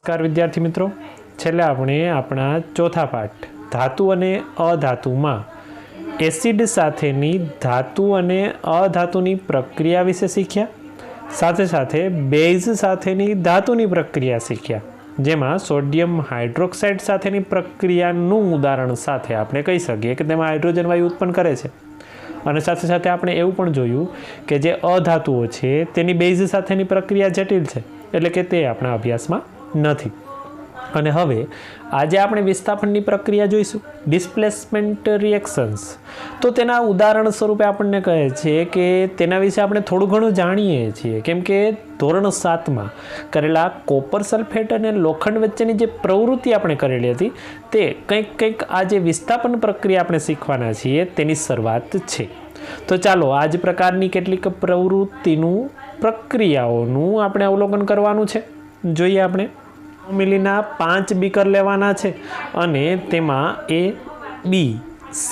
નમસ્કાર વિદ્યાર્થી મિત્રો, છેલ્લે આપણે આપણા ચોથા પાઠ ધાતુ અને અધાતુમાં એસિડ સાથેની ધાતુ અને અધાતુની પ્રક્રિયા વિશે શીખ્યા. સાથે સાથે બેઝ સાથેની ધાતુની પ્રક્રિયા શીખ્યા, જેમાં સોડિયમ હાઇડ્રોક્સાઇડ સાથેની પ્રક્રિયાનું ઉદાહરણ સાથે આપણે કહી શકીએ કે તેમાં હાઇડ્રોજન વાયુ ઉત્પન્ન કરે છે. અને સાથે સાથે આપણે એવું પણ જોયું કે જે અધાતુઓ છે તેની બેઝ સાથેની પ્રક્રિયા જટિલ છે, એટલે કે તે આપણા અભ્યાસમાં નથી. અને હવે આજે આપણે વિસ્થાપનની પ્રક્રિયા જોઈશું, ડિસ્પ્લેસમેન્ટ રિએક્શન્સ. તો તેના ઉદાહરણ સ્વરૂપે આપણને કહે છે કે તેના વિશે આપણે થોડું ઘણું જાણીએ છીએ, કેમ કે ધોરણ 7માં કરેલા કોપર સલ્ફેટ અને લોખંડ વચ્ચેની જે પ્રવૃત્તિ આપણે કરેલી હતી તે કંઈક આ જે વિસ્થાપન પ્રક્રિયા આપણે શીખવાના છીએ તેની શરૂઆત છે. તો ચાલો આ જ પ્રકારની કેટલીક પ્રક્રિયાઓનું આપણે અવલોકન કરવાનું છે. જોઈએ આપણે મિલીના 5 બીકર લેવાના છે અને તેમાં A, B, C,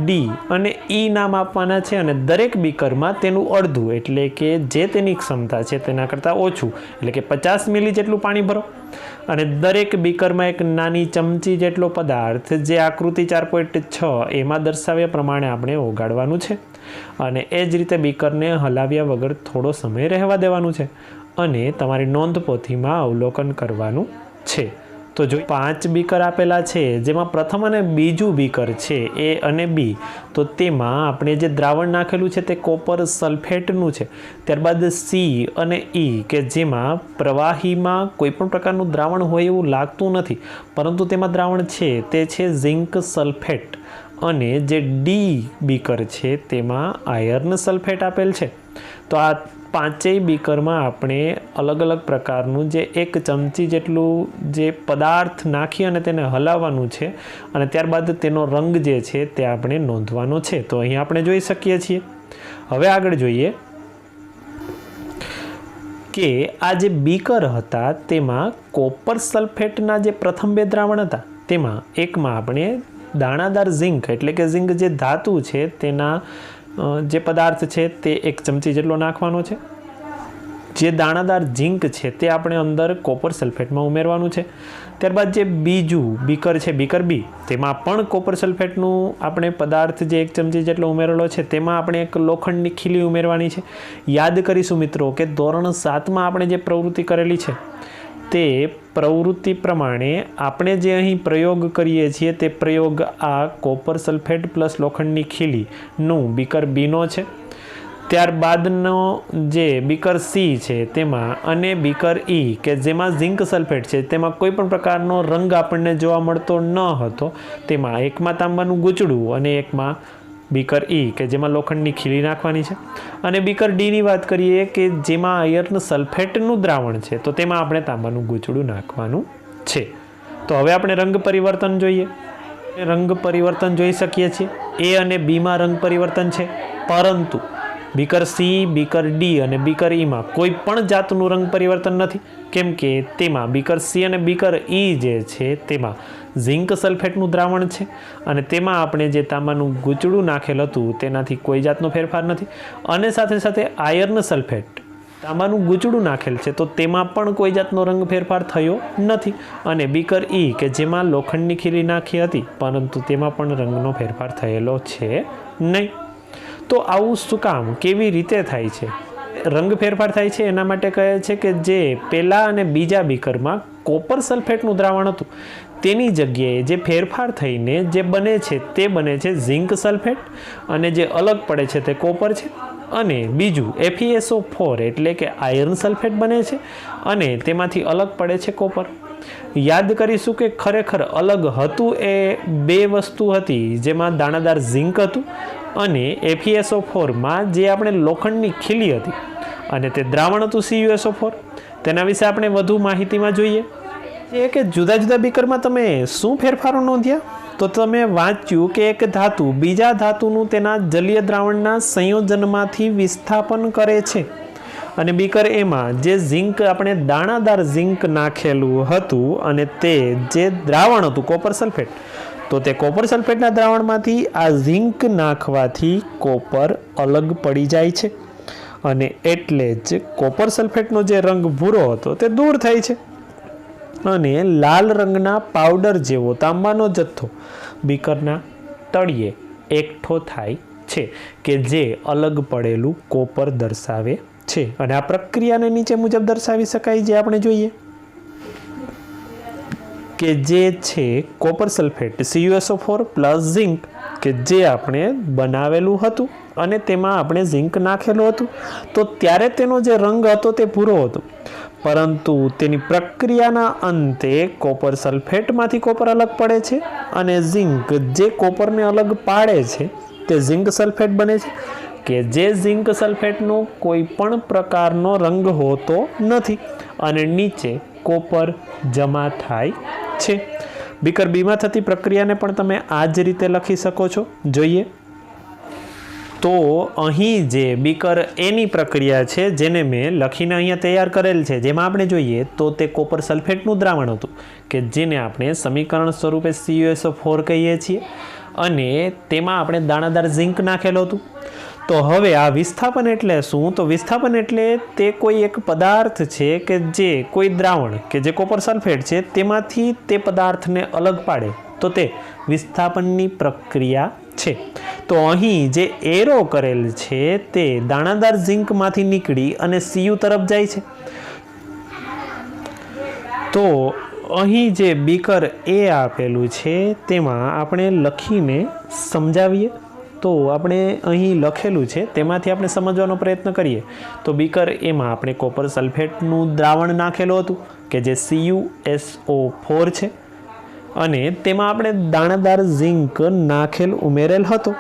D અને E નામ આપવાના છે અને દરેક બીકરમાં તેનું અડધું એટલે કે જે તેની ક્ષમતા છે તેના કરતાં ઓછું એટલે કે 50 મિલી જેટલું પાણી ભરો અને દરેક બીકરમાં એક નાની ચમચી જેટલો પદાર્થ જે આકૃતિ 4.6 એમાં દર્શાવ્યા પ્રમાણે આપણે ઓગાળવાનું છે અને એ જ રીતે બીકરને હલાવ્યા વગર થોડો સમય રહેવા દેવાનું છે અને તમારી નોંધપોથીમાં અવલોકન કરવાનું છે. તો જો 5 બીકર આપેલા છે, જેમાં પ્રથમ અને બીજું બીકર છે A અને B, તો તેમાં આપણે જે દ્રાવણ નાખેલું છે તે કોપર સલ્ફેટનું છે. ત્યારબાદ C અને E કે જેમાં પ્રવાહીમાં કોઈ પણ પ્રકારનું દ્રાવણ હોય એવું લાગતું નથી, પરંતુ તેમાં દ્રાવણ છે તે છે ઝિંક સલ્ફેટ. અને જે D બીકર છે તેમાં આયર્ન સલ્ફેટ આપેલ છે. તો આ 5 બીકરમાં આપણે અલગ અલગ પ્રકારનું જે 1 ચમચી જેટલું જે પદાર્થ નાખી અને તેને હલાવવાનું છે અને ત્યારબાદ તેનો રંગ જે છે તે આપણે નોંધવાનો છે. તો અહીં આપણે જોઈ શકીએ છીએ. હવે આગળ જોઈએ કે આ જે બીકર હતા તેમાં કોપર સલ્ફેટના જે પ્રથમ 2 દ્રાવણ હતા તેમાં એકમાં આપણે દાણાદાર ઝિંક એટલે કે ઝિંક જે ધાતુ છે તેના જે પદાર્થ છે તે 1 ચમચી જેટલો નાખવાનો છે. જે દાણાદાર ઝિંક છે તે આપણે અંદર કોપર સલ્ફેટમાં ઉમેરવાનું છે. ત્યારબાદ જે બીજું બીકર છે બીકર B, તેમાં પણ કોપર સલ્ફેટનું આપણે પદાર્થ જે 1 ચમચી જેટલો ઉમેરેલો છે તેમાં આપણે એક લોખંડની ખીલી ઉમેરવાની છે. યાદ કરીશું મિત્રો કે ધોરણ 7માં આપણે જે પ્રવૃત્તિ કરેલી છે તે પ્રવૃત્તિ પ્રમાણે આપણે જે અહીં પ્રયોગ કરીએ છીએ તે પ્રયોગ આ કોપર સલ્ફેટ પ્લસ લોખંડની ખીલીનું બીકર Bનો છે. ત્યારબાદનો જે બીકર C છે તેમાં અને બીકર E કે જેમાં ઝિંક સલ્ફેટ છે તેમાં કોઈ પણ પ્રકારનો રંગ આપણને જોવા મળતો ન હતો, તેમાં એકમાં તાંબાનું ગૂંચળું અને એકમાં બીકર E કે જેમાં લોખંડની ખીલી નાખવાની છે. અને બીકર Dની વાત કરીએ કે જેમાં આયર્ન સલ્ફેટનું દ્રાવણ છે તો તેમાં આપણે તાંબાનું ગૂંચળું નાખવાનું છે. તો હવે આપણે રંગ પરિવર્તન જોઈએ. રંગ પરિવર્તન જોઈ શકીએ છીએ. A અને Bમાં રંગ પરિવર્તન છે, પરંતુ બીકર C, બીકર D અને બીકર Eમાં કોઈ પણ જાતનું રંગ પરિવર્તન નથી, કેમ કે તેમાં બીકર C અને બીકર E જે છે તેમાં ઝિંક સલ્ફેટનું દ્રાવણ છે અને તેમાં આપણે જે તાંબાનું ગૂંચળું નાખેલ હતું તેનાથી કોઈ જાતનો ફેરફાર નથી. અને સાથે સાથે આયર્ન સલ્ફેટ તાંબાનું ગૂંચળું નાખેલ છે તો તેમાં પણ કોઈ જાતનો રંગ ફેરફાર થયો નથી. અને બીકર E કે જેમાં લોખંડની ખીલી નાખી હતી પરંતુ તેમાં પણ રંગનો ફેરફાર થયેલો છે નહીં. તો આવું શું કામ, કેવી રીતે થાય છે? રંગ ફેરફાર થાય છે એના માટે કહે છે કે જે પહેલા અને બીજા બીકરમાં કોપર સલ્ફેટનું દ્રાવણ હતું તેની જગ્યાએ જે ફેરફાર થઈને જે બને છે તે બને છે ઝિંક સલ્ફેટ અને જે અલગ પડે છે તે કોપર છે. અને બીજું FeSO4 એટલે કે આયર્ન સલ્ફેટ બને છે અને તેમાંથી અલગ પડે છે કોપર. યાદ કરીશું કે ખરેખર અલગ હતું એ 2 વસ્તુ હતી, જેમાં દાણાદાર ઝિંક હતું અને FeSO4માં જે આપણે લોખંડની ખીલી હતી અને તે દ્રાવણ હતું CuSO4. તેના વિશે આપણે વધુ માહિતીમાં જોઈએ એ કે જુદા જુદા બીકરમાં તમે શું ફેરફારો નોંધ્યા. તો તમે વાંચ્યું કે એક ધાતુ બીજા ધાતુનું તેના જલીય દ્રાવણના સંયોજનમાંથી વિસ્થાપન કરે છે અને બીકર Aમાં જે ઝિંક આપણે દાણાદાર ઝિંક નાખેલું હતું અને તે જે દ્રાવણ હતું કોપર સલ્ફેટ, તો તે કોપર સલ્ફેટના દ્રાવણમાંથી આ ઝિંક નાખવાથી કોપર અલગ પડી જાય છે અને એટલે જ કોપર સલ્ફેટનો જે રંગ ભૂરો હતો તે દૂર થાય છે. અને લાલ રંગના પાવડર જેવો તાંબાનો જથ્થો બીકરના તળિયે એકઠો થાય છે કે જે અલગ પડેલું કોપર દર્શાવે છે. અને આ પ્રક્રિયાને નીચે મુજબ દર્શાવી શકાય, જે આપણે જોઈએ કે જે છે copper sulphate CuSO4 plus zinc કે જે આપણે બનાવેલું હતું અને તેમાં આપણે ઝિંક નાખેલું હતું, તો ત્યારે તેનો જે રંગ હતો તે ભૂરો હતો, પરંતુ તેની પ્રક્રિયાના અંતે કોપર સલ્ફેટમાંથી કોપર અલગ પડે છે અને ઝિંક જે કોપરને અલગ પાડે છે તે ઝિંક સલ્ફેટ બને છે કે જે ઝિંક સલ્ફેટનો કોઈ પણ પ્રકારનો રંગ હોતો નથી અને નીચે કોપર જમા થાય છે. બીકર બીમાં થતી પ્રક્રિયાને પણ તમે આ જ રીતે લખી શકો છો. જોઈએ તો અહીં જે બીકર એની પ્રક્રિયા છે જેને મેં લખીને અહીંયા તૈયાર કરેલ છે, જેમાં આપણે જોઈએ તો તે કોપર સલ્ફેટનું દ્રાવણ હતું કે જેને આપણે સમીકરણ સ્વરૂપે CuSO4 કહીએ છીએ અને તેમાં આપણે દાણાદાર ઝિંક નાખેલું હતું. તો હવે આ વિસ્થાપન એટલે શું? તો વિસ્થાપન એટલે તે કોઈ એક પદાર્થ છે કે જે કોઈ દ્રાવણ કે જે કોપર સલ્ફેટ છે તેમાંથી તે પદાર્થને અલગ પાડે, તો તે વિસ્થાપનની પ્રક્રિયા છે. તો અહીં જે એરો કરેલ છે તે દાણાદાર ઝિંકમાંથી નીકળી અને Cu તરફ જાય છે. તો અહીં જે બીકર એ આપેલું છે તેમાં આપણે લખીને સમજાવીએ. તો આપણે અહીં લખેલું છે તેમાંથી આપણે સમજવાનો પ્રયત્ન કરીએ. તો બીકર એમાં આપણે કોપર સલ્ફેટનું દ્રાવણ નાખેલું હતું કે જે CuSO4 છે અને તેમાં આપણે દાણાદાર ઝિંક નાખેલ ઉમેરેલ હતો.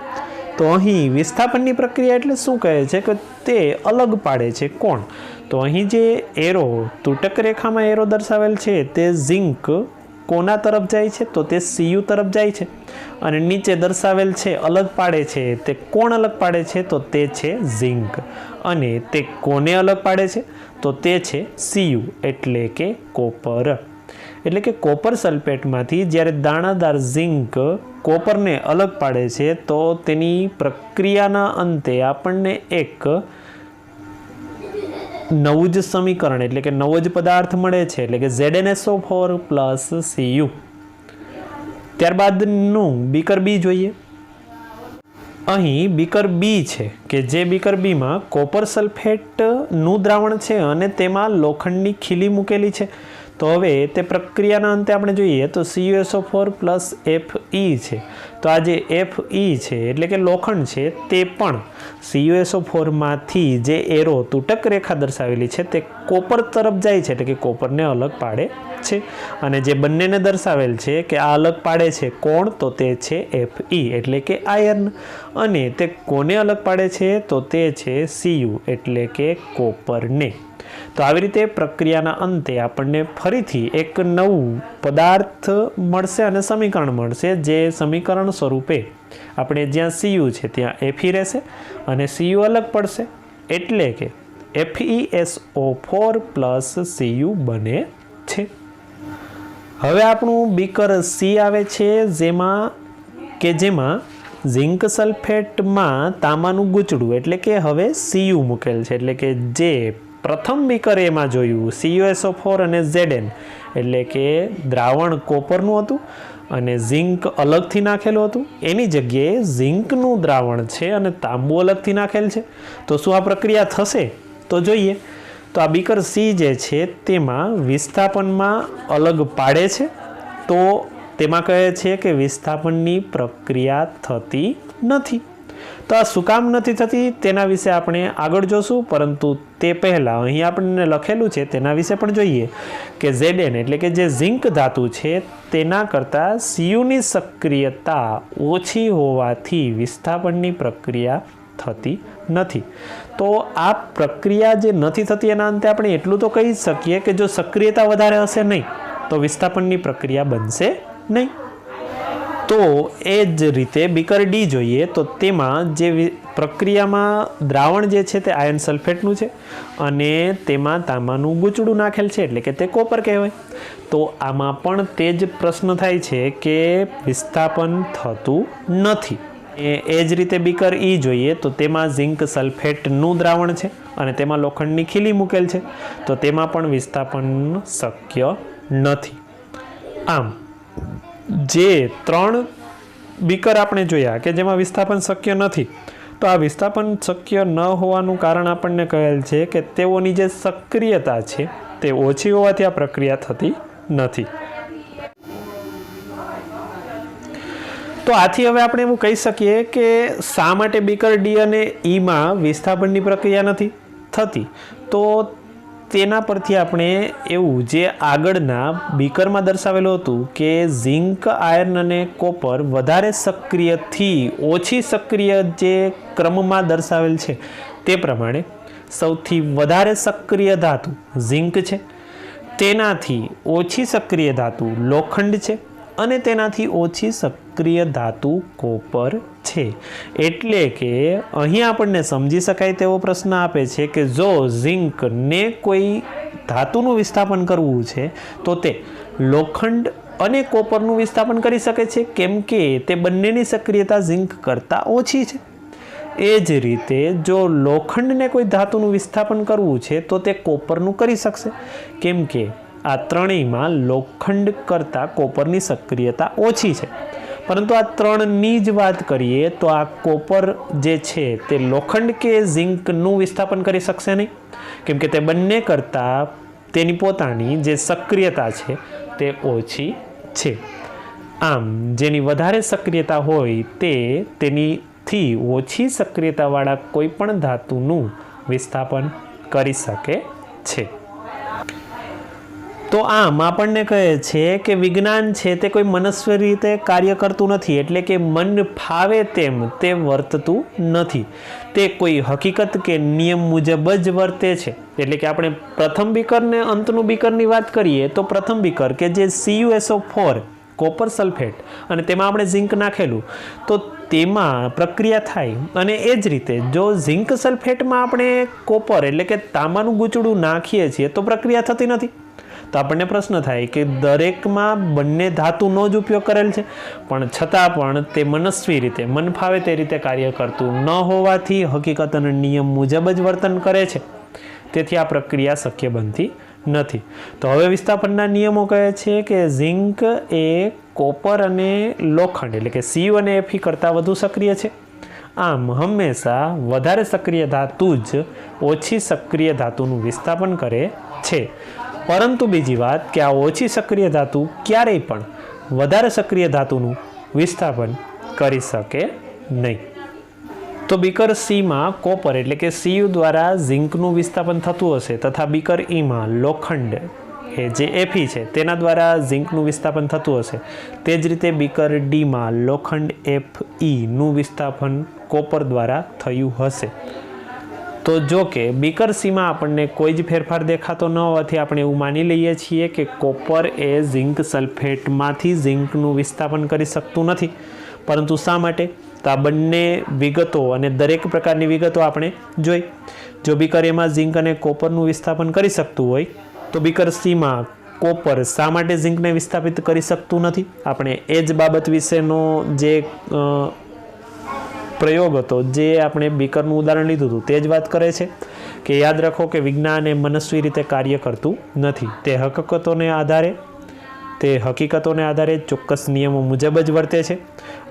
તો અહીં વિસ્થાપનની પ્રક્રિયા એટલે શું કહે છે કે તે અલગ પાડે છે. કોણ? તો અહીં જે એરો તૂટક રેખામાં એરો દર્શાવેલ છે તે ઝિંક કોના તરફ જાય છે? તો તે Cu તરફ જાય છે. અને નીચે દર્શાવેલ છે અલગ પાડે છે, તે કોણ અલગ પાડે છે? તો તે છે ઝિંક. અને તે કોને અલગ પાડે છે? તો તે છે Cu એટલે કે કોપર. એટલે કે કોપર સલ્ફેટમાંથી જ્યારે દાણાદાર ઝિંક કોપરને અલગ પાડે છે તો તેની પ્રક્રિયાના અંતે આપણને એક નવું જ સમીકરણ એટલે કે નવો જ પદાર્થ મળે છે, એટલે કે ZnSO4 પ્લસ Cu. ત્યારબાદનું બીકર બી જોઈએ. અહીં બીકર બી છે કે જે બીકર બીમાં કોપર સલ્ફેટનું દ્રાવણ છે અને તેમાં લોખંડની ખીલી મૂકેલી છે. તો હવે તે પ્રક્રિયાના અંતે આપણે જોઈએ તો CuSO4 પ્લસ Fe છે. તો આ જે Fe છે એટલે કે લોખંડ છે તે પણ CuSO4માંથી જે એરો તૂટક રેખા દર્શાવેલી છે તે કોપર તરફ જાય છે, એટલે કે કોપરને અલગ પાડે છે. અને જે બંનેને દર્શાવેલ છે કે આ અલગ પાડે છે કોણ? તો તે છે Fe એટલે કે આયર્ન. અને તે કોને અલગ પાડે છે? તો તે છે Cu એટલે કે કોપરને. તો આવી રીતે પ્રક્રિયાના અંતે આપણને ફરીથી એક નવું પદાર્થ મળશે અને સમીકરણ મળશે, જે સમીકરણ સ્વરૂપે આપણે જ્યાં Cu છે ત્યાં Fe રહેશે અને Cu અલગ પડશે એટલે કે FeSO4 પ્લસ Cu બને છે. હવે આપણું બીકર C આવે છે જેમાં ઝિંક સલ્ફેટમાં તાંબાનું ગૂંચળું એટલે કે હવે Cu મૂકેલ છે. એટલે કે જે પ્રથમ બીકર એમાં જોયું CuSO4 અને Zn એટલે કે દ્રાવણ કોપરનું હતું અને ઝિંક અલગથી નાખેલું હતું, એની જગ્યાએ ઝિંકનું દ્રાવણ છે અને તાંબુ અલગથી નાખેલ છે. તો શું આ પ્રક્રિયા થશે? તો જોઈએ. તો આ બીકર C જે છે તેમાં વિસ્થાપનમાં અલગ પાડે છે. તો તેમાં કહે છે કે વિસ્થાપનની પ્રક્રિયા થતી નથી. તો આ શું કામ નથી થતી તેના વિશે આપણે આગળ જોશું, પરંતુ તે પહેલાં અહીં આપણને લખેલું છે તેના વિશે પણ જોઈએ કે Zn એટલે કે જે ઝિંક ધાતુ છે તેના કરતાં Cuની સક્રિયતા ઓછી હોવાથી વિસ્થાપનની પ્રક્રિયા થતી નથી. તો આ પ્રક્રિયા જે નથી થતી એના અંતે આપણે એટલું તો કહી શકીએ કે જો સક્રિયતા વધારે હશે નહીં તો વિસ્થાપનની પ્રક્રિયા બનશે નહીં. તો એ જ રીતે બીકર ડી જોઈએ તો તેમાં જે પ્રક્રિયામાં દ્રાવણ જે છે તે આયર્ન સલ્ફેટનું છે અને તેમાં તાંબાનું ગૂંચળું નાખેલ છે એટલે કે તે કોપર કહેવાય. તો આમાં પણ તે જ પ્રશ્ન થાય છે કે વિસ્થાપન થતું નથી. એ જ રીતે બીકર ઈ જોઈએ તો તેમાં ઝિંક સલ્ફેટનું દ્રાવણ છે અને તેમાં લોખંડની ખીલી મૂકેલ છે, તો તેમાં પણ વિસ્થાપન શક્ય નથી. આમ જે 3 બીકર આપણે જોયા કે જેમાં વિસ્થાપન શક્ય નથી, તો આ વિસ્થાપન શક્ય ન હોવાનું કારણ આપણને કહેલ છે કે તેઓની જે સક્રિયતા છે તે ઓછી હોવાથી આ પ્રક્રિયા થતી નથી. તો આથી હવે આપણે એવું કહી શકીએ કે શા માટે બીકર ડી અને ઈમાં વિસ્થાપનની પ્રક્રિયા નથી થતી. તો તેના પરથી આપણે એવું જે આગળના બીકરમાં દર્શાવેલું હતું કે ઝિંક, આયર્ન અને કોપર વધારે સક્રિયથી ઓછી સક્રિય જે ક્રમમાં દર્શાવેલ છે તે પ્રમાણે સૌથી વધારે સક્રિય ધાતુ ઝિંક છે, તેનાથી ઓછી સક્રિય ધાતુ લોખંડ છે અને તેનાથી ઓછી સક્રિય ધાતુ કોપર છે. એટલે કે અહીં આપણને સમજી શકાય તેવો પ્રશ્ન આપે છે કે જો ઝિંકને કોઈ ધાતુનું વિસ્થાપન કરવું છે તો તે લોખંડ અને કોપરનું વિસ્થાપન કરી શકે છે, કેમ કે તે બંનેની સક્રિયતા ઝિંક કરતાં ઓછી છે. એ જ રીતે જો લોખંડને કોઈ ધાતુનું વિસ્થાપન કરવું છે તો તે કોપરનું કરી શકશે, કેમ કે આ ત્રણેયમાં લોખંડ કરતાં કોપરની સક્રિયતા ઓછી છે. પરંતુ આ ત્રણની જ વાત કરીએ તો આ કોપર જે છે તે લોખંડ કે ઝિંકનું વિસ્થાપન કરી શકશે નહીં, કેમ કે તે બંને કરતાં તેની પોતાની જે સક્રિયતા છે તે ઓછી છે. આમ જેની વધારે સક્રિયતા હોય તે તેનીથી ઓછી સક્રિયતાવાળા કોઈ પણ ધાતુનું વિસ્થાપન કરી શકે છે. તો આમ આપણને કહે છે કે વિજ્ઞાન છે તે કોઈ મનસ્વી રીતે કાર્ય કરતું નથી, એટલે કે મન ફાવે તેમ તે વર્તતું નથી. તે કોઈ હકીકત કે નિયમ મુજબ જ વર્તે છે. એટલે કે આપણે પ્રથમ બીકર ને અંતનું બીકરની વાત કરીએ તો પ્રથમ બીકર કે જે CuSO4 કોપર સલ્ફેટ અને તેમાં આપણે ઝિંક નાખેલું, તો તેમાં પ્રક્રિયા થાય. અને એ જ રીતે જો ઝિંક સલ્ફેટમાં આપણે કોપર એટલે કે તાંબાનું ગૂંચળું નાખીએ છીએ તો પ્રક્રિયા થતી નથી. તો આપણને પ્રશ્ન થાય કે દરેકમાં બંને ધાતુનો જ ઉપયોગ કરેલ છે, પણ છતાં પણ તે મનસ્વી રીતે મન ફાવે તે રીતે કાર્ય કરતું ન હોવાથી હકીકત અને નિયમ મુજબ જ વર્તન કરે છે. તેથી આ પ્રક્રિયા શક્ય બનતી નથી. તો હવે વિસ્થાપનના નિયમો કહે છે કે ઝિંક એ કોપર અને લોખંડ એટલે કે Cu અને Fe કરતાં વધુ સક્રિય છે. આમ હંમેશા વધારે સક્રિય ધાતુ જ ઓછી સક્રિય ધાતુનું વિસ્થાપન કરે છે. પરંતુ બીજી વાત કે આ ઓછી સક્રિય ધાતુ ક્યારેય પણ વધારે સક્રિય ધાતુનું વિસ્થાપન કરી શકે નહીં. તો બીકર સીમાં કોપર એટલે કે Cu દ્વારા ઝિંકનું વિસ્થાપન થતું હશે તથા બીકર ઈમાં લોખંડ એ જે Fe છે તેના દ્વારા ઝિંકનું વિસ્થાપન થતું હશે. તે જ રીતે બીકર ડીમાં લોખંડ Feનું વિસ્થાપન કોપર દ્વારા થયું હશે. તો જો કે બીકર સીમાં આપણને કોઈ જ ફેરફાર દેખાતો ન હોવાથી આપણે એવું માની લઈએ છીએ કે કોપર એ ઝિંક સલ્ફેટમાંથી ઝિંકનું વિસ્થાપન કરી શકતું નથી. પરંતુ શા માટે? તો આ બંને વિગતો અને દરેક પ્રકારની વિગતો આપણે જોઈ. જો બીકર એમાં ઝિંક અને કોપરનું વિસ્થાપન કરી શકતું હોય તો બીકર સીમાં કોપર શા માટે ઝિંકને વિસ્થાપિત કરી શકતું નથી? આપણે એ જ બાબત વિશેનો જે પ્રયોગ હતો, જે આપણે બીકરનું ઉદાહરણ લીધું હતું, તે જ વાત કરે છે કે યાદ રાખો કે વિજ્ઞાન એ મનસ્વી રીતે કાર્ય કરતું નથી. તે હકીકતોને આધારે ચોક્કસ નિયમો મુજબ જ વર્તે છે.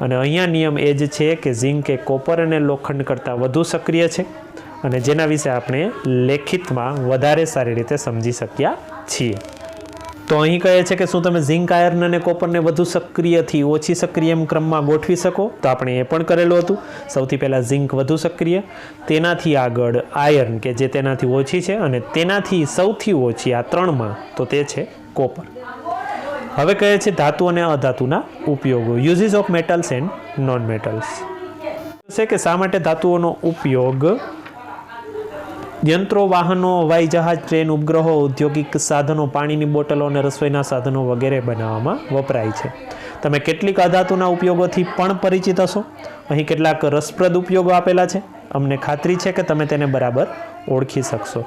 અને અહીંયા નિયમ એ જ છે કે ઝિંક એ કોપર અને લોખંડ કરતાં વધુ સક્રિય છે, અને જેના વિશે આપણે લેખિતમાં વધારે સારી રીતે સમજી શક્યા છીએ. તો અહીં કહે છે કે શું તમે ઝિંક, આયર્ન અને કોપરને વધુ સક્રિયથી ઓછી સક્રિય એમ ક્રમમાં ગોઠવી શકો? તો આપણે એ પણ કરેલું હતું. સૌથી પહેલાં ઝિંક વધુ સક્રિય, તેનાથી આગળ આયર્ન કે જે તેનાથી ઓછી છે, અને તેનાથી સૌથી ઓછી આ ત્રણમાં તો તે છે કોપર. હવે કહે છે ધાતુ અને અધાતુના ઉપયોગો, uses of metals and non metals. છે કે શા માટે ધાતુઓનો ઉપયોગ યંત્રો, વાહનો, હવાઈ જહાજ, ટ્રેન, ઉપગ્રહો, ઔદ્યોગિક સાધનો, પાણીની બોટલો અને રસોઈના સાધનો વગેરે બનાવવામાં વપરાય છે. તમે કેટલીક અધાતુના ઉપયોગોથી પણ પરિચિત હશો. અહીં કેટલાક રસપ્રદ ઉપયોગો આપેલા છે. અમને ખાતરી છે કે તમે તેને બરાબર ઓળખી શકશો.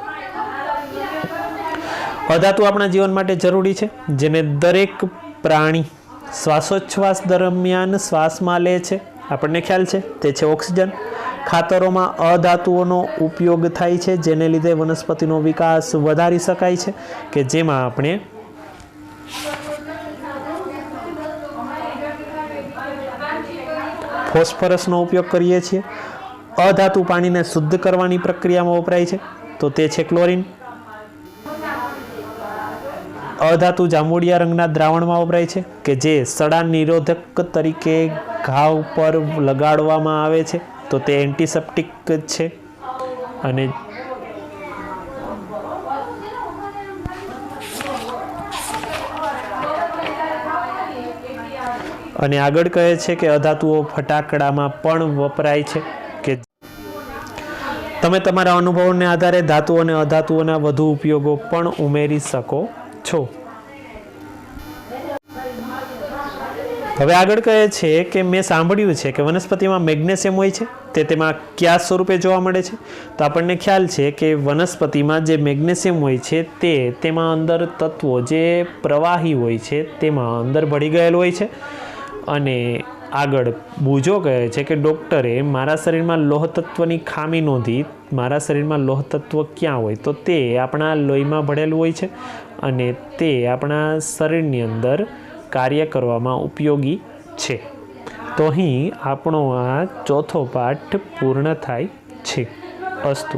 અધાતુ આપણા જીવન માટે જરૂરી છે, જેને દરેક પ્રાણી શ્વાસોચ્છ્વાસ દરમિયાન શ્વાસમાં લે છે. આપણને ખ્યાલ છે તે છે ઓક્સિજન. ખાતરોમાં અધાતુઓનો ઉપયોગ થાય છે, જેને લીધે વનસ્પતિનો વિકાસ વધારી શકાય છે, કે જેમાં આપણે ફોસ્ફરસનો ઉપયોગ કરીએ છીએ. અધાતુ પાણીને શુદ્ધ કરવાની પ્રક્રિયામાં વપરાય છે, તો તે છે ક્લોરીન. અધાતુ જાંબુડિયા રંગના દ્રાવણમાં વપરાય છે કે જે સડા નિરોધક તરીકે ઘાવ પર લગાડવામાં આવે છે, તો તે એન્ટિસેપ્ટિક છે. અને આગળ કહે છે કે અધાતુઓ ફટાકડામાં પણ વપરાય છે કે તમે તમારા અનુભવોને આધારે ધાતુઓ અને અધાતુઓના વધુ ઉપયોગો પણ ઉમેરી શકો છો. હવે આગળ કહે છે કે મેં સાંભળ્યું છે કે વનસ્પતિમાં મેગ્નેશિયમ હોય છે, તે તેમાં કયા સ્વરૂપે જોવા મળે છે? તો આપણને ખ્યાલ છે કે વનસ્પતિમાં જે મેગ્નેશિયમ હોય છે તે તેમાં અંદર તત્વો જે પ્રવાહી હોય છે તેમાં અંદર ભળી ગયેલું હોય છે. અને આગળ બુજો કહે છે કે ડૉક્ટરે મારા શરીરમાં લોહ તત્વની ખામી નોંધી. મારા શરીરમાં લોહ તત્વ ક્યાં હોય? તો તે આપણા લોહીમાં ભળેલું હોય છે અને તે આપણા શરીરની અંદર કાર્ય કરવામાં ઉપયોગી છે. તો અહીં આપણો આ ચોથો પાઠ પૂર્ણ થાય છે. અસ્તુ.